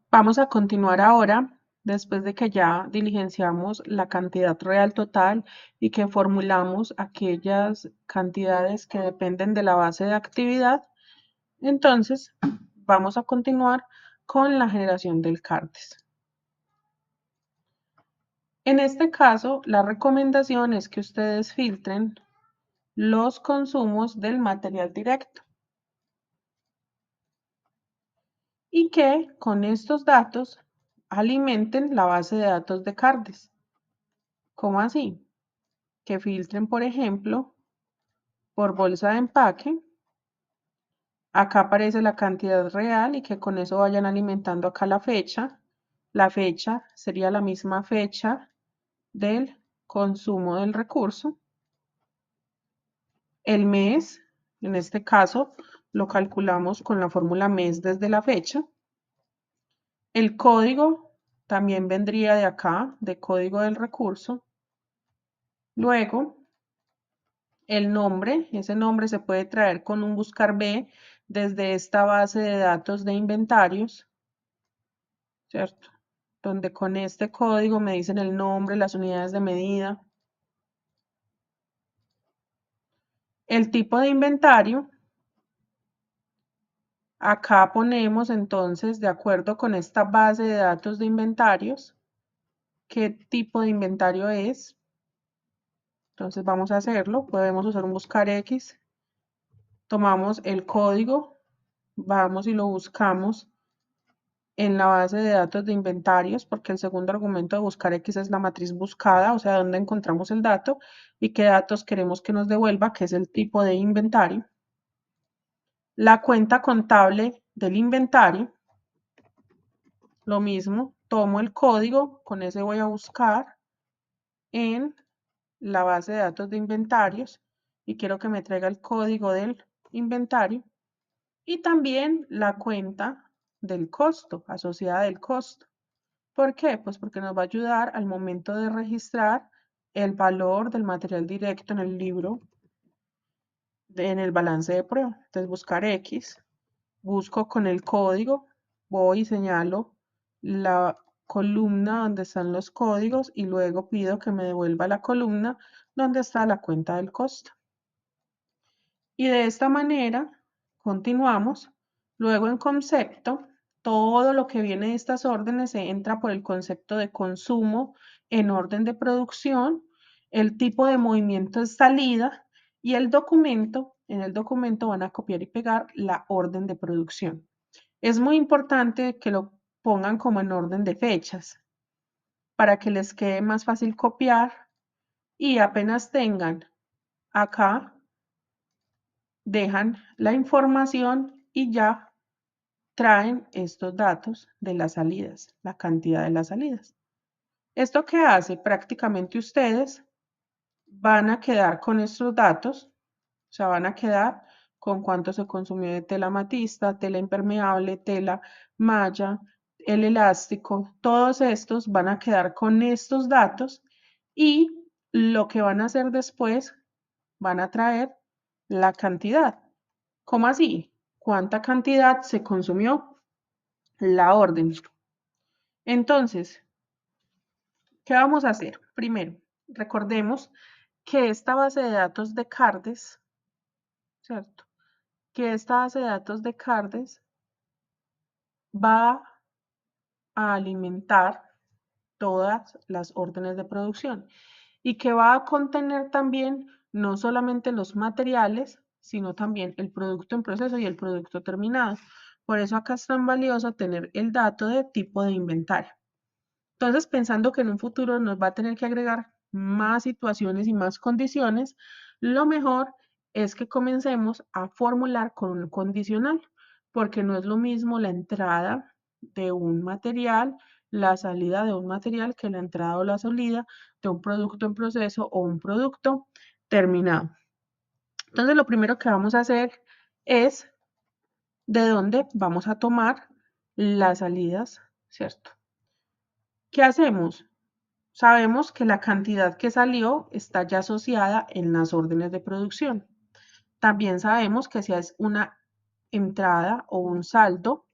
Vamos a continuar ahora, después de que ya diligenciamos la cantidad real total y que formulamos aquellas cantidades que dependen de la base de actividad. Entonces, vamos a continuar con la generación del CARDES. En este caso, la recomendación es que ustedes filtren los consumos del material directo y que con estos datos alimenten la base de datos de CARDES. ¿Cómo así? Que filtren, por ejemplo, por bolsa de empaque. Acá aparece la cantidad real y que con eso vayan alimentando acá la fecha. La fecha sería la misma fecha del consumo del recurso. El mes, en este caso, lo calculamos con la fórmula mes desde la fecha. El código también vendría de acá, de código del recurso. Luego, el nombre, ese nombre se puede traer con un buscar B desde esta base de datos de inventarios, ¿cierto? Donde con este código me dicen el nombre, las unidades de medida. El tipo de inventario, acá ponemos entonces, de acuerdo con esta base de datos de inventarios, qué tipo de inventario es. Entonces vamos a hacerlo, podemos usar un buscar X, tomamos el código, vamos y lo buscamos en la base de datos de inventarios, porque el segundo argumento de buscar X es la matriz buscada, o sea, dónde encontramos el dato y qué datos queremos que nos devuelva, que es el tipo de inventario. La cuenta contable del inventario, lo mismo, tomo el código, con ese voy a buscar en la base de datos de inventarios y quiero que me traiga el código del inventario y también la cuenta del costo, asociada del costo. ¿Por qué? Pues porque nos va a ayudar al momento de registrar el valor del material directo en el libro, en el balance de prueba. Entonces buscar X, busco con el código, voy y señalo la columna donde están los códigos y luego pido que me devuelva la columna donde está la cuenta del costo. Y de esta manera continuamos. Luego en concepto, todo lo que viene de estas órdenes se entra por el concepto de consumo en orden de producción, el tipo de movimiento es salida y el documento, en el documento van a copiar y pegar la orden de producción. Es muy importante que lo pongan como en orden de fechas para que les quede más fácil copiar y apenas tengan acá dejan la información y ya traen estos datos de las salidas, la cantidad de las salidas. ¿Esto qué hace? Prácticamente ustedes van a quedar con estos datos, o sea, van a quedar con cuánto se consumió de tela matista, tela impermeable, tela malla, el elástico, todos estos van a quedar con estos datos y lo que van a hacer después, van a traer la cantidad. ¿Cómo así? ¿Cuánta cantidad se consumió? La orden. Entonces, ¿qué vamos a hacer? Primero, recordemos que esta base de datos de CARDES, ¿cierto? Que esta base de datos de CARDES va a alimentar todas las órdenes de producción y que va a contener también no solamente los materiales, sino también el producto en proceso y el producto terminado. Por eso acá es tan valioso tener el dato de tipo de inventario. Entonces, pensando que en un futuro nos va a tener que agregar más situaciones y más condiciones, lo mejor es que comencemos a formular con un condicional, porque no es lo mismo la entrada de un material, la salida de un material que la entrada o la salida de un producto en proceso o un producto terminado. Entonces, lo primero que vamos a hacer es de dónde vamos a tomar las salidas, ¿cierto? ¿Qué hacemos? Sabemos que la cantidad que salió está ya asociada en las órdenes de producción. También sabemos que si es una entrada o un saldo,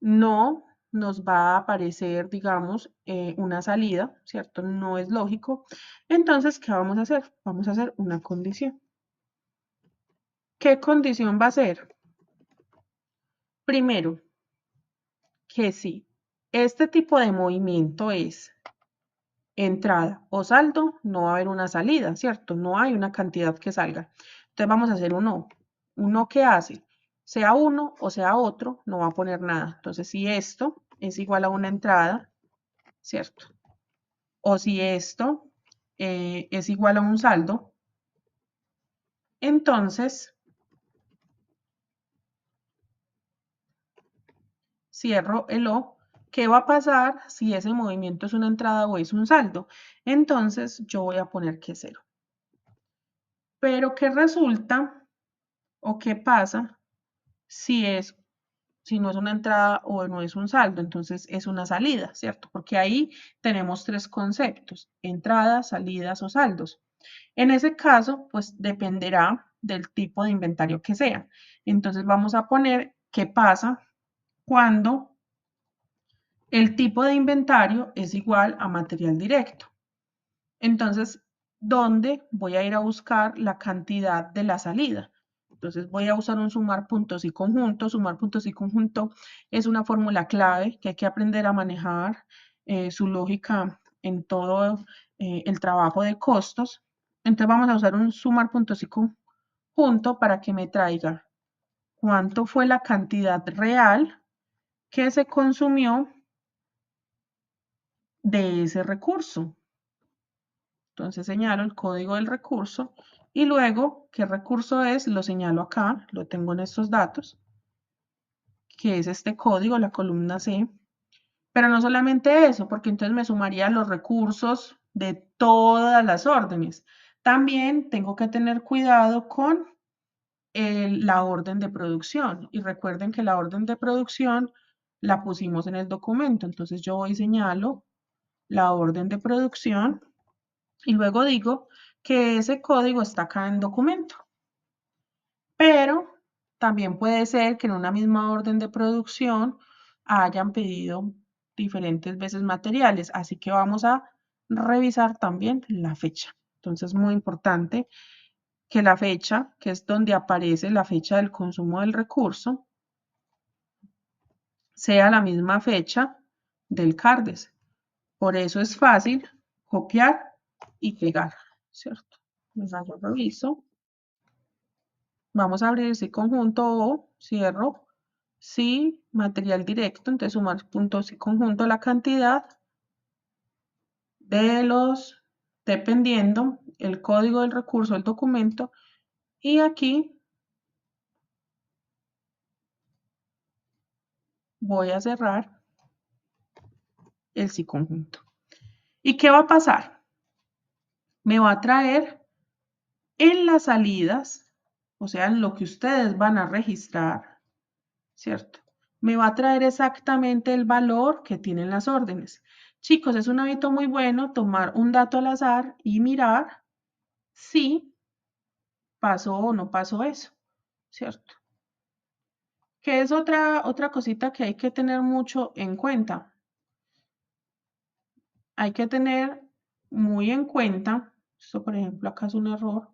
no nos va a aparecer, digamos, una salida, ¿cierto? No es lógico. Entonces, ¿qué vamos a hacer? Vamos a hacer una condición. ¿Qué condición va a ser? Primero, que si este tipo de movimiento es entrada o saldo, no va a haber una salida, ¿cierto? No hay una cantidad que salga. Entonces vamos a hacer un no. ¿Un no qué hace? Sea uno o sea otro, no va a poner nada. Entonces, si esto es igual a una entrada, ¿cierto? O si esto es igual a un saldo, entonces cierro el O. ¿Qué va a pasar si ese movimiento es una entrada o es un saldo? Entonces yo voy a poner que es cero. Pero ¿qué resulta o qué pasa si no es una entrada o no es un saldo? Entonces es una salida, ¿cierto? Porque ahí tenemos tres conceptos: entradas, salidas o saldos. En ese caso, pues dependerá del tipo de inventario que sea. Entonces vamos a poner qué pasa cuando el tipo de inventario es igual a material directo. Entonces, ¿dónde voy a ir a buscar la cantidad de la salida? Entonces voy a usar un sumar puntos y conjuntos. Sumar puntos y conjunto es una fórmula clave que hay que aprender a manejar su lógica en todo el trabajo de costos. Entonces vamos a usar un sumar puntos y conjunto para que me traiga cuánto fue la cantidad real que se consumió de ese recurso. Entonces señalo el código del recurso y luego qué recurso es, lo señalo acá, lo tengo en estos datos, que es este código, la columna C. Pero no solamente eso, porque entonces me sumaría los recursos de todas las órdenes. También tengo que tener cuidado con la orden de producción. Y recuerden que la orden de producción la pusimos en el documento. Entonces yo voy y señalo la orden de producción y luego digo que ese código está acá en documento. Pero también puede ser que en una misma orden de producción hayan pedido diferentes veces materiales, así que vamos a revisar también la fecha. Entonces, muy importante que la fecha, que es donde aparece la fecha del consumo del recurso, sea la misma fecha del CARDES. Por eso es fácil copiar y pegar, ¿cierto? Entonces, yo reviso. Vamos a abrir ese conjunto o cierro. Sí, material directo, entonces sumar puntos y conjunto la cantidad de los, dependiendo el código del recurso del documento. Y aquí voy a cerrar el sí conjunto. ¿Y qué va a pasar? Me va a traer en las salidas, o sea, en lo que ustedes van a registrar, ¿cierto? Me va a traer exactamente el valor que tienen las órdenes. Chicos, es un hábito muy bueno tomar un dato al azar y mirar si pasó o no pasó eso, ¿cierto? Que es otra cosita que hay que tener mucho en cuenta. Hay que tener muy en cuenta, esto por ejemplo acá es un error,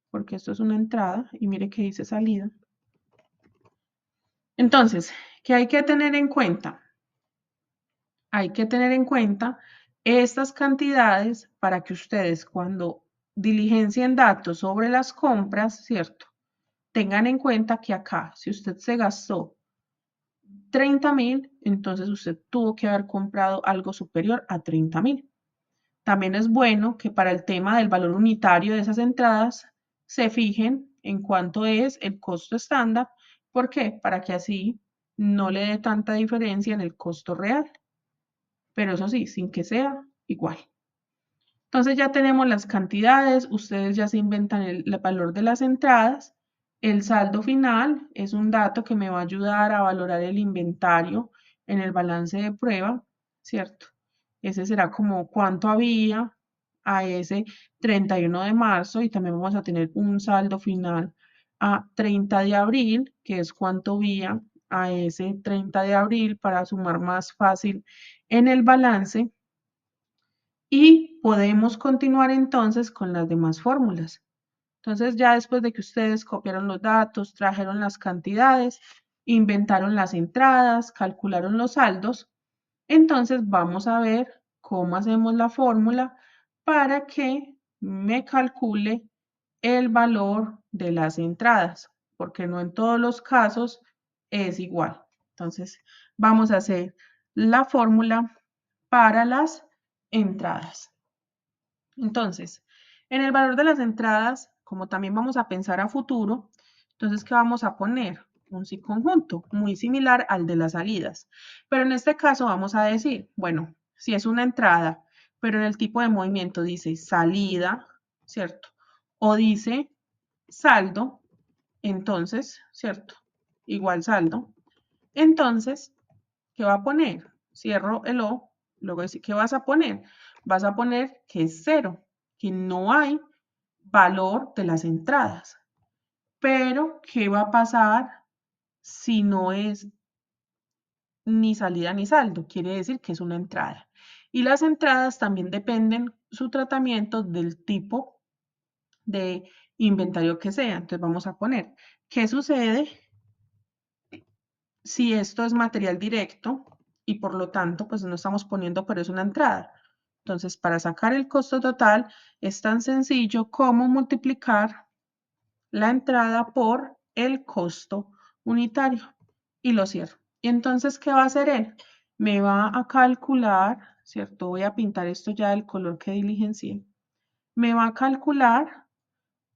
porque esto es una entrada y mire que dice salida. Entonces, ¿qué hay que tener en cuenta? Hay que tener en cuenta estas cantidades para que ustedes cuando diligencien datos sobre las compras, ¿cierto? Tengan en cuenta que acá, si usted se gastó 30.000, entonces usted tuvo que haber comprado algo superior a 30.000. También es bueno que para el tema del valor unitario de esas entradas se fijen en cuánto es el costo estándar. ¿Por qué? Para que así no le dé tanta diferencia en el costo real, pero eso sí, sin que sea igual. Entonces ya tenemos las cantidades, ustedes ya se inventan el valor de las entradas. El saldo final es un dato que me va a ayudar a valorar el inventario en el balance de prueba, ¿cierto? Ese será como cuánto había a ese 31 de marzo y también vamos a tener un saldo final a 30 de abril, que es cuánto había a ese 30 de abril para sumar más fácil en el balance y podemos continuar entonces con las demás fórmulas. Entonces ya después de que ustedes copiaron los datos, trajeron las cantidades, inventaron las entradas, calcularon los saldos, entonces vamos a ver cómo hacemos la fórmula para que me calcule el valor de las entradas, porque no en todos los casos es igual. Entonces vamos a hacer la fórmula para las entradas. Entonces, en el valor de las entradas, como también vamos a pensar a futuro, entonces, ¿qué vamos a poner? Un sí conjunto, muy similar al de las salidas. Pero en este caso vamos a decir, bueno, si es una entrada, pero en el tipo de movimiento dice salida, ¿cierto? O dice saldo, entonces, ¿cierto? Igual saldo. Entonces, ¿qué va a poner? Cierro el O, luego decir, ¿qué vas a poner? Vas a poner que es cero, que no hay valor de las entradas. Pero, ¿qué va a pasar si no es ni salida ni saldo? Quiere decir que es una entrada. Y las entradas también dependen su tratamiento del tipo de inventario que sea. Entonces vamos a poner, ¿qué sucede si esto es material directo y por lo tanto pues no estamos poniendo, pero es una entrada? Entonces, para sacar el costo total es tan sencillo como multiplicar la entrada por el costo unitario y lo cierro. Y entonces, ¿qué va a hacer él? Me va a calcular, ¿cierto? Voy a pintar esto ya del color que diligencié. Me va a calcular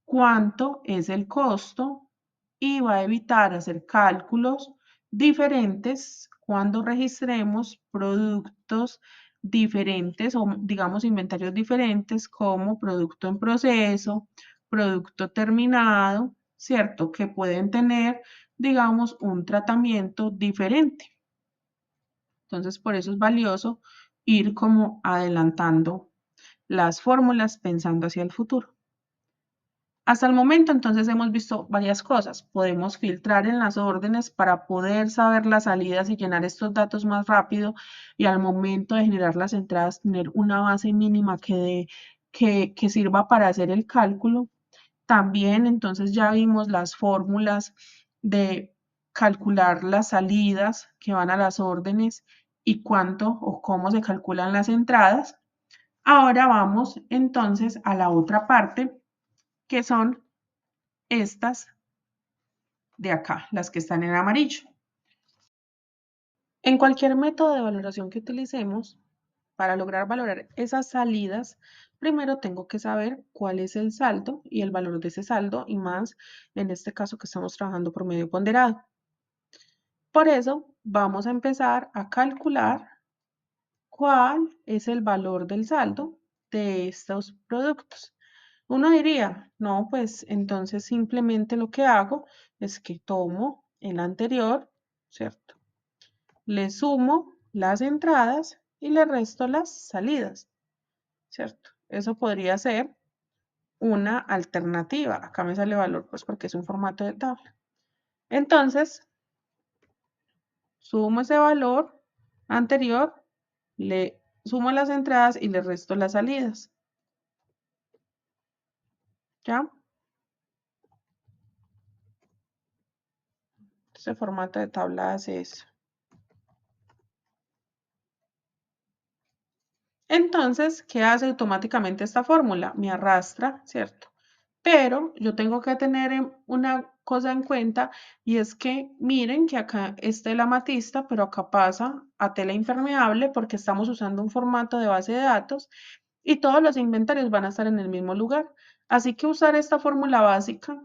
cuánto es el costo y va a evitar hacer cálculos diferentes cuando registremos productos diferentes o digamos inventarios diferentes como producto en proceso, producto terminado, ¿cierto? Que pueden tener, digamos, un tratamiento diferente. Entonces, por eso es valioso ir como adelantando las fórmulas pensando hacia el futuro. Hasta el momento, entonces, hemos visto varias cosas. Podemos filtrar en las órdenes para poder saber las salidas y llenar estos datos más rápido y al momento de generar las entradas tener una base mínima que sirva para hacer el cálculo. También, entonces, ya vimos las fórmulas de calcular las salidas que van a las órdenes y cuánto o cómo se calculan las entradas. Ahora vamos entonces a la otra parte que son estas de acá, las que están en amarillo. En cualquier método de valoración que utilicemos, para lograr valorar esas salidas, primero tengo que saber cuál es el saldo y el valor de ese saldo, y más en este caso que estamos trabajando por medio ponderado. Por eso, vamos a empezar a calcular cuál es el valor del saldo de estos productos. Uno diría, no, pues entonces simplemente lo que hago es que tomo el anterior, ¿cierto? Le sumo las entradas y le resto las salidas, ¿cierto? Eso podría ser una alternativa. Acá me sale valor, pues porque es un formato de tabla. Entonces, sumo ese valor anterior, le sumo las entradas y le resto las salidas. ¿Ya? Ese formato de tabla hace eso. Entonces, ¿qué hace automáticamente esta fórmula? Me arrastra, ¿cierto? Pero yo tengo que tener una cosa en cuenta y es que miren que acá es tela amatista, pero acá pasa a tela impermeable porque estamos usando un formato de base de datos y todos los inventarios van a estar en el mismo lugar. Así que usar esta fórmula básica,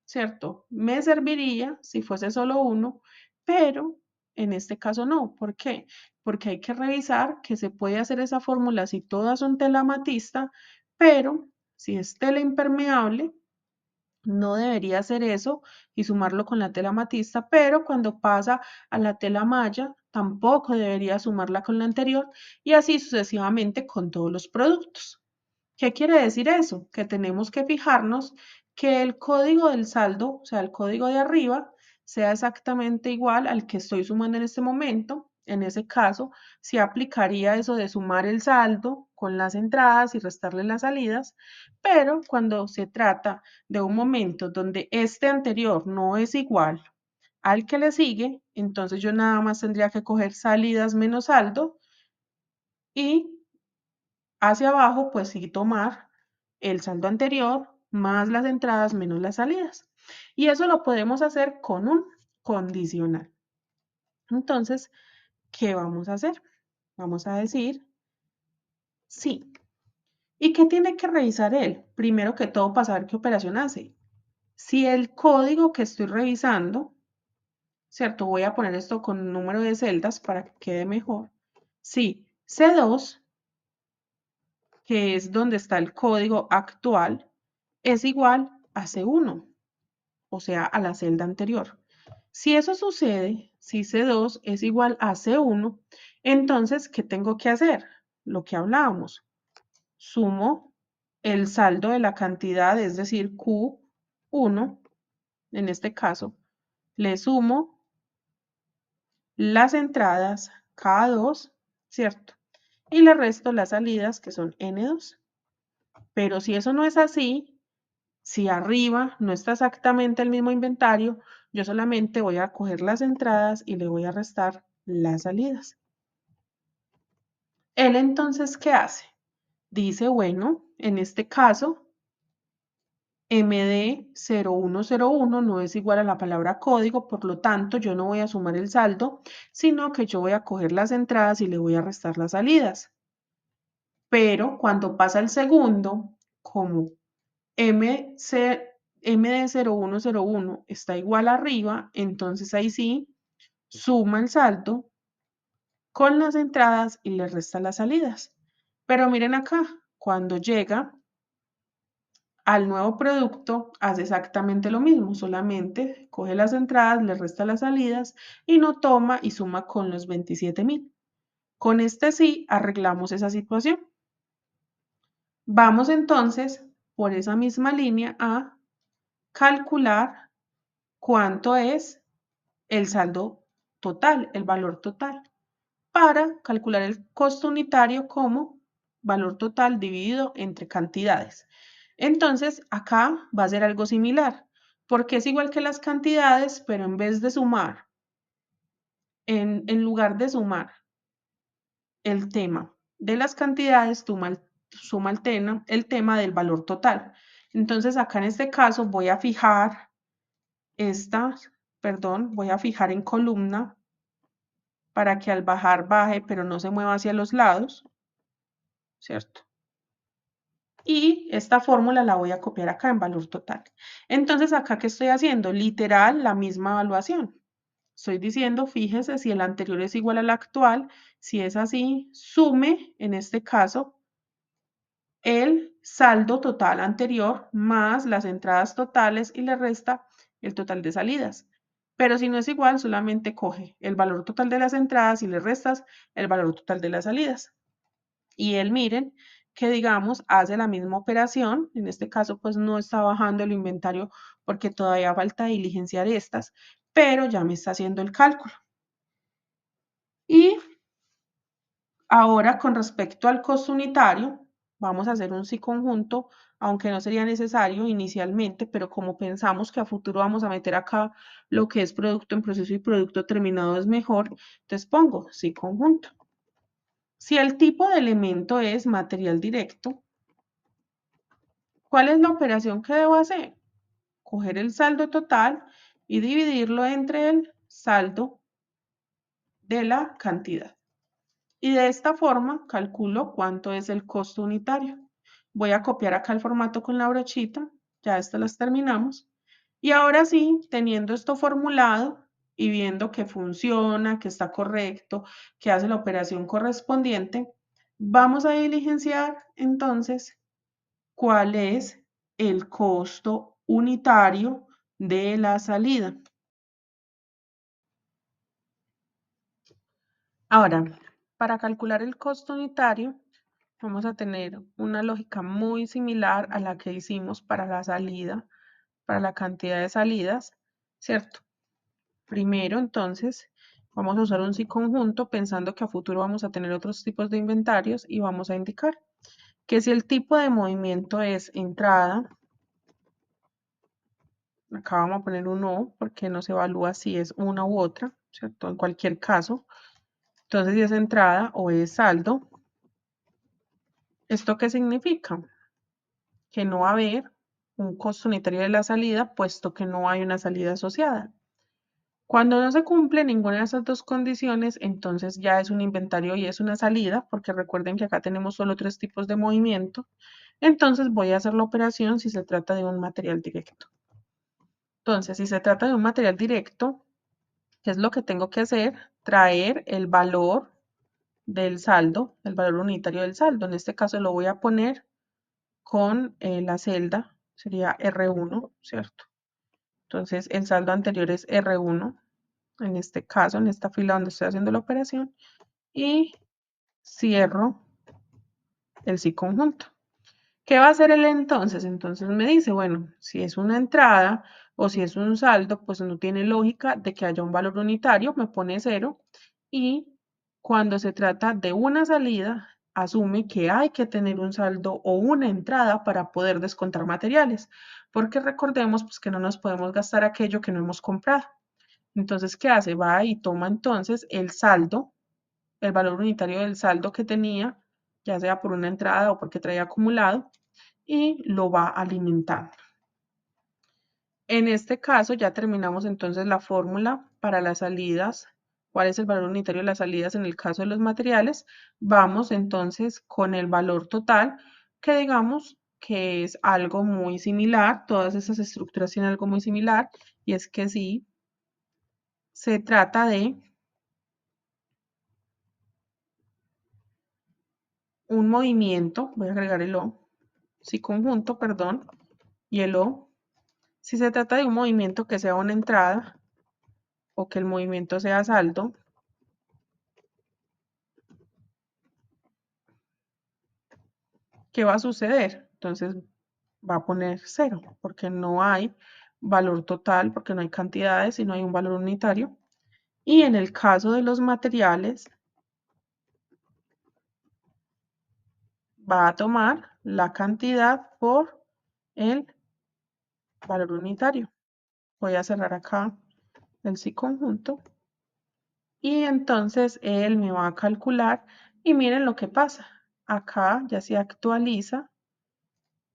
¿cierto? Me serviría si fuese solo uno, pero en este caso no. ¿Por qué? Porque hay que revisar que se puede hacer esa fórmula si todas son tela amatista, pero si es tela impermeable, no debería hacer eso y sumarlo con la tela amatista, pero cuando pasa a la tela malla, tampoco debería sumarla con la anterior y así sucesivamente con todos los productos. ¿Qué quiere decir eso? Que tenemos que fijarnos que el código del saldo, o sea, el código de arriba, sea exactamente igual al que estoy sumando en este momento. En ese caso, sí aplicaría eso de sumar el saldo con las entradas y restarle las salidas, pero cuando se trata de un momento donde este anterior no es igual al que le sigue, entonces yo nada más tendría que coger salidas menos saldo y hacia abajo, pues sí tomar el saldo anterior más las entradas menos las salidas. Y eso lo podemos hacer con un condicional. Entonces, ¿qué vamos a hacer? Vamos a decir sí. ¿Y qué tiene que revisar él? Primero que todo, para saber qué operación hace. Si el código que estoy revisando, ¿cierto? Voy a poner esto con un número de celdas para que quede mejor. Si C2, que es donde está el código actual, es igual a C1, o sea, a la celda anterior. Si eso sucede, si C2 es igual a C1, entonces, ¿qué tengo que hacer? Lo que hablábamos. Sumo el saldo de la cantidad, es decir, Q1, en este caso, le sumo las entradas K2, ¿cierto? Y le resto las salidas, que son N2. Pero si eso no es así, si arriba no está exactamente el mismo inventario, yo solamente voy a coger las entradas y le voy a restar las salidas. Él entonces, ¿qué hace? Dice, bueno, en este caso, MD0101 no es igual a la palabra código, por lo tanto, yo no voy a sumar el saldo, sino que yo voy a coger las entradas y le voy a restar las salidas. Pero cuando pasa el segundo, como MD0101 está igual arriba, entonces ahí sí suma el saldo con las entradas y le resta las salidas. Pero miren acá, cuando llega al nuevo producto, hace exactamente lo mismo, solamente coge las entradas, le resta las salidas y no toma y suma con los 27.000. Con este sí arreglamos esa situación. Vamos entonces por esa misma línea a calcular cuánto es el saldo total, el valor total, para calcular el costo unitario como valor total dividido entre cantidades. Entonces, acá va a ser algo similar, porque es igual que las cantidades, pero en vez de sumar, en lugar de sumar el tema de las cantidades, suma el tema del valor total. Entonces, acá en este caso voy a fijar voy a fijar en columna para que al bajar baje, pero no se mueva hacia los lados, ¿cierto? Y esta fórmula la voy a copiar acá en valor total. Entonces, acá, ¿qué estoy haciendo? Literal, la misma evaluación. Estoy diciendo, fíjese si el anterior es igual al actual. Si es así, sume, en este caso, el saldo total anterior más las entradas totales y le resta el total de salidas. Pero si no es igual, solamente coge el valor total de las entradas y le restas el valor total de las salidas. Y él, miren, que digamos, hace la misma operación. En este caso, pues no está bajando el inventario porque todavía falta diligenciar estas, pero ya me está haciendo el cálculo. Y ahora, con respecto al costo unitario, vamos a hacer un sí conjunto, aunque no sería necesario inicialmente, pero como pensamos que a futuro vamos a meter acá lo que es producto en proceso y producto terminado es mejor, entonces pongo sí conjunto. Si el tipo de elemento es material directo, ¿cuál es la operación que debo hacer? Coger el saldo total y dividirlo entre el saldo de la cantidad. Y de esta forma calculo cuánto es el costo unitario. Voy a copiar acá el formato con la brochita, ya estas las terminamos. Y ahora sí, teniendo esto formulado y viendo que funciona, que está correcto, que hace la operación correspondiente, vamos a diligenciar entonces cuál es el costo unitario de la salida. Ahora, para calcular el costo unitario, vamos a tener una lógica muy similar a la que hicimos para la salida, para la cantidad de salidas, ¿cierto? Primero, entonces, vamos a usar un sí conjunto pensando que a futuro vamos a tener otros tipos de inventarios y vamos a indicar que si el tipo de movimiento es entrada, acá vamos a poner un no porque no se evalúa si es una u otra, ¿cierto? En cualquier caso. Entonces, si es entrada o es saldo, ¿esto qué significa? Que no va a haber un costo unitario de la salida, puesto que no hay una salida asociada. Cuando no se cumple ninguna de esas dos condiciones, entonces ya es un inventario y es una salida, porque recuerden que acá tenemos solo tres tipos de movimiento. Entonces voy a hacer la operación si se trata de un material directo. Entonces, si se trata de un material directo, ¿qué es lo que tengo que hacer? Traer el valor del saldo, el valor unitario del saldo. En este caso lo voy a poner con la celda, sería R1, ¿cierto? Entonces el saldo anterior es R1, en este caso, en esta fila donde estoy haciendo la operación, y cierro el sí conjunto. ¿Qué va a hacer él entonces? Entonces me dice, bueno, si es una entrada o si es un saldo, pues no tiene lógica de que haya un valor unitario, me pone 0 y cuando se trata de una salida, asume que hay que tener un saldo o una entrada para poder descontar materiales, porque recordemos pues, que no nos podemos gastar aquello que no hemos comprado. Entonces, ¿qué hace? Va y toma entonces el saldo, el valor unitario del saldo que tenía, ya sea por una entrada o porque traía acumulado, y lo va alimentando. En este caso ya terminamos entonces la fórmula para las salidas. ¿Cuál es el valor unitario de las salidas en el caso de los materiales? Vamos entonces con el valor total, que digamos que es algo muy similar. Todas esas estructuras tienen algo muy similar, y es que sí, se trata de un movimiento, voy a agregar el O, sí conjunto, perdón, y el O. Si se trata de un movimiento que sea una entrada o que el movimiento sea saldo, ¿qué va a suceder? Entonces va a poner 0, porque no hay valor total, porque no hay cantidades y no hay un valor unitario. Y en el caso de los materiales, va a tomar la cantidad por el valor unitario. Voy a cerrar acá el sí conjunto. Y entonces él me va a calcular y miren lo que pasa. Acá ya se actualiza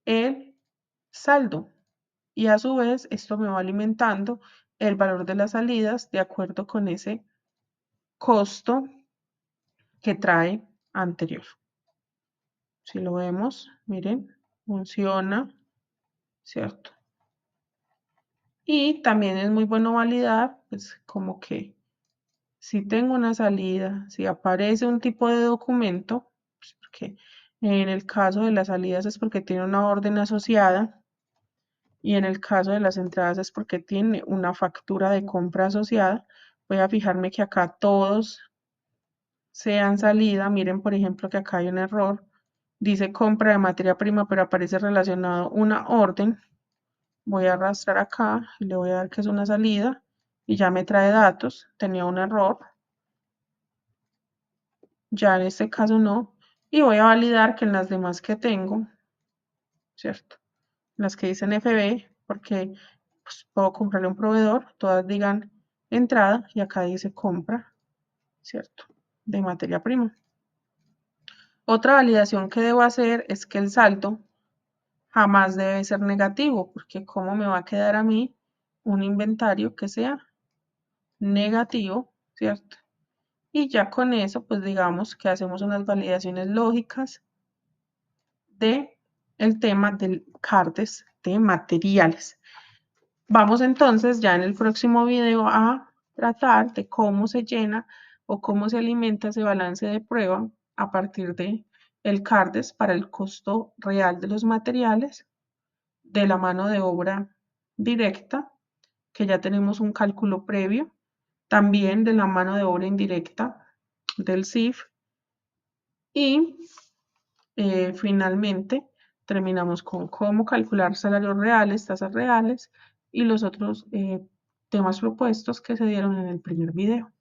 el saldo y a su vez esto me va alimentando el valor de las salidas de acuerdo con ese costo que trae anterior. Si lo vemos, miren, funciona, ¿cierto? Y también es muy bueno validar, pues como que si tengo una salida, si aparece un tipo de documento, pues porque en el caso de las salidas es porque tiene una orden asociada y en el caso de las entradas es porque tiene una factura de compra asociada. Voy a fijarme que acá todos sean salida. Miren, por ejemplo, que acá hay un error. Dice compra de materia prima, pero aparece relacionado una orden. Voy a arrastrar acá y le voy a dar que es una salida y ya me trae datos. Tenía un error. Ya en este caso no. Y voy a validar que en las demás que tengo, ¿cierto? Las que dicen FB, porque pues, puedo comprarle a un proveedor, todas digan entrada y acá dice compra, ¿cierto? De materia prima. Otra validación que debo hacer es que el saldo jamás debe ser negativo, porque ¿cómo me va a quedar a mí un inventario que sea negativo, ¿cierto? Y ya con eso, pues digamos que hacemos unas validaciones lógicas de el tema del CARDES de materiales. Vamos entonces ya en el próximo video a tratar de cómo se llena o cómo se alimenta ese balance de prueba a partir de el CARDES para el costo real de los materiales, de la mano de obra directa, que ya tenemos un cálculo previo, también de la mano de obra indirecta del CIF y finalmente terminamos con cómo calcular salarios reales, tasas reales y los otros temas propuestos que se dieron en el primer video.